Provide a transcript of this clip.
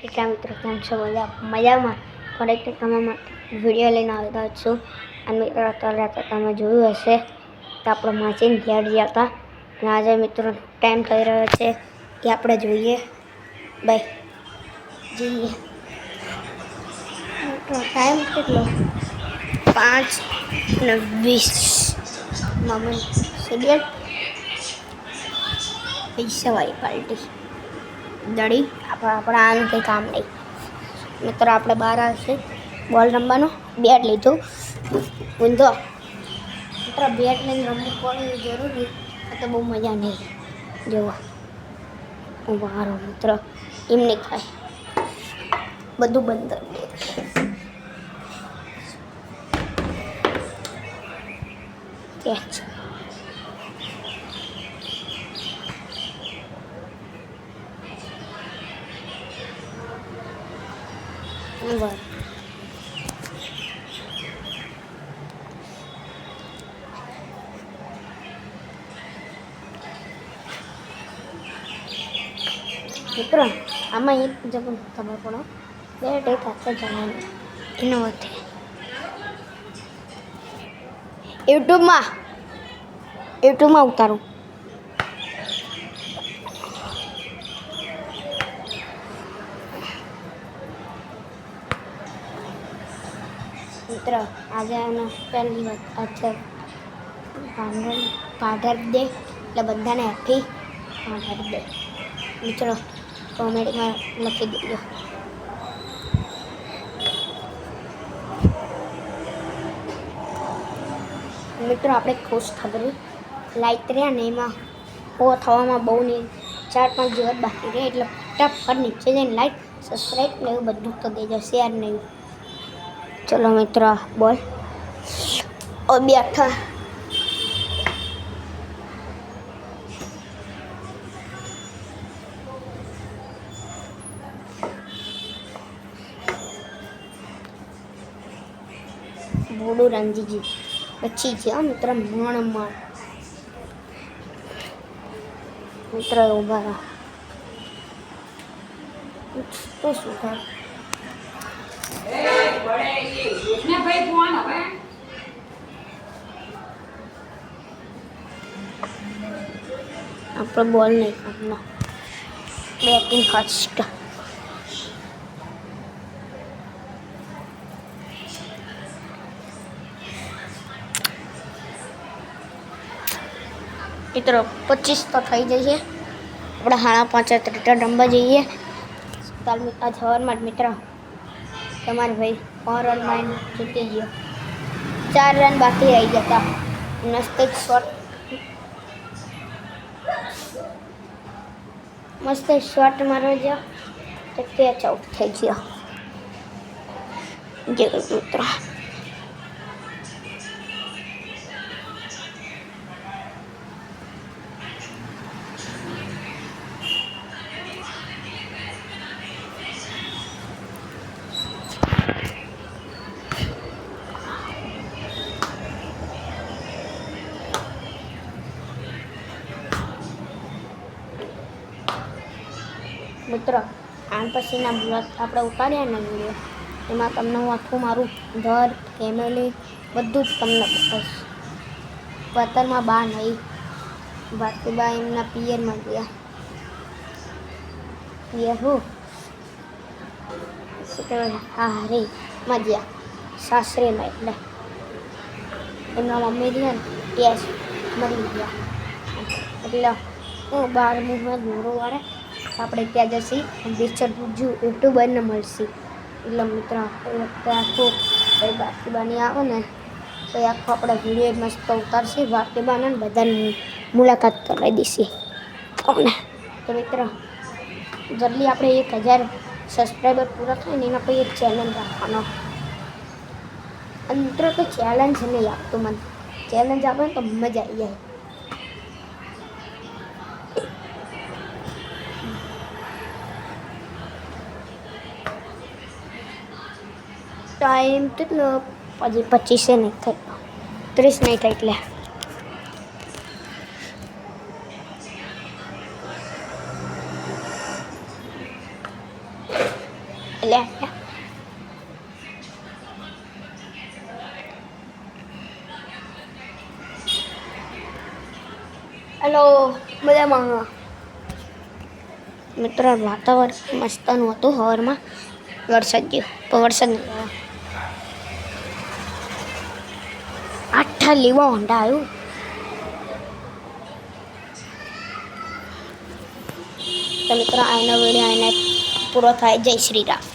કેટલા મિત્રો કેમ છો? મજામાં થોડીક તમારા વિડીયો લઈને આવતા છું. અને મિત્રો અત્યારે તમે જોયું હશે કે આપણે માસીને ઘેર ગયા હતા અને આજે મિત્રો ટાઈમ થઈ રહ્યો છે કે આપણે જોઈએ ભાઈ જઈએ. મિત્રો ટાઈમ કેટલો 5:20 મમ્મી સીરિયલ પૈસાવાળી પાર્ટી દડી આપણે આનું કંઈ કામ નહીં. મિત્રો આપણે બહાર આવશે બોલ રમવાનો બેટ લીધું ઊંધો. મિત્રો બેટ લઈને રમવું પડે જરૂરી તો બહુ મજા નહીં જોવા ઊભા હારો મિત્રો એમ નહીં થાય બધું બંધ કરી દે. કેચ બરાબર મિત્રો આમાં એક જગ્યા ખબર પડો બેટ એક હાથે જવાનું એનો વધે યુટ્યુબમાં ઉતારું. મિત્ર આજે એનો પહેલી વાત પાઢર દે એટલે બધાને હેપી પાઢર દે. મિત્રો કોમેડીમાં લખી દેજો. મિત્રો આપણે ખુશ ખબરી લાઈક રહ્યા ને એમાં હો થવામાં બહુ નહીં 4-5 દિવસ બાકી રહે એટલે ફટાફટ નીચે જઈને લાઈક સબસ્ક્રાઈબ ને એવું બધું તો દેજો, શેર નહીં. ચલો મિત્ર બોલ બેઠા બોડું રંજીજી પછી છે મિત્ર મણમાં મિત્ર ઉભા રહો તો શું થાય આપણે બોલ નહીં કરનો બેટિંગ ફર્સ્ટ. મિત્રો 25 તો થઈ જશે. આપણે 5:30 ક્રિકેટ રમવા જઈએ. કાલ આ સવારમાં જ મિત્ર તમારે ભાઈ 4 રન મારીને જીતી ગયો. 4 રન બાકી રહી જતા મસ્ત શોટ મારવા ગયો તો કેચ આઉટ થઈ ગયો. જે મિત્રો આન પછીના બ્લોગ આપણે ઉતાર્યા ને વિડીયો એમાં તમને હું આખું મારું ઘર ફેમિલી બધું જ તમને બતાવીશ. પતરમાં બા નહીં ભારતીબા એમના પિયરમાં ગયા. પિયર હું શું કહેવાય હા રે મજા સાસરેમાં એટલે એમના મમ્મી રહ્યા ને કેસ મરી ગયા એટલે હું 12મું દોરો વાળે આપણે ત્યાં જશી પિક્ચર યુટ્યુબરને મળશે. એટલે મિત્ર આખું ભાઈ ભારતીબાની આવે ને તો આખો આપણે વિડીયો મસ્ત ઉતારશે. ભારતીબાને બધાની મુલાકાત કરાવી દઈશી તમને. તો મિત્ર જલ્દી આપણે 1000 સબસ્ક્રાઈબર પૂરા થાય ને એના પછી એક ચેલેન્જ રાખવાનો. અને મિત્ર તો ચેલેન્જ નહીં આપતું મને, ચેલેન્જ આપે ને તો મજા આવી જાય. ટાઈમ કેટલો હજી 25 નહીં થાય 30 નહીં થાય એટલે એટલે હેલો મજામાં મિત્રો વાતાવરણ મસ્તનું હતું સવારમાં વરસાદ ગયો પણ વરસાદ નહીં આવ્યો આઠા લેવા ઊંડા આવ્યું તો મિત્રો આના વિડીયો આને પૂરો થાય જય શ્રી રામ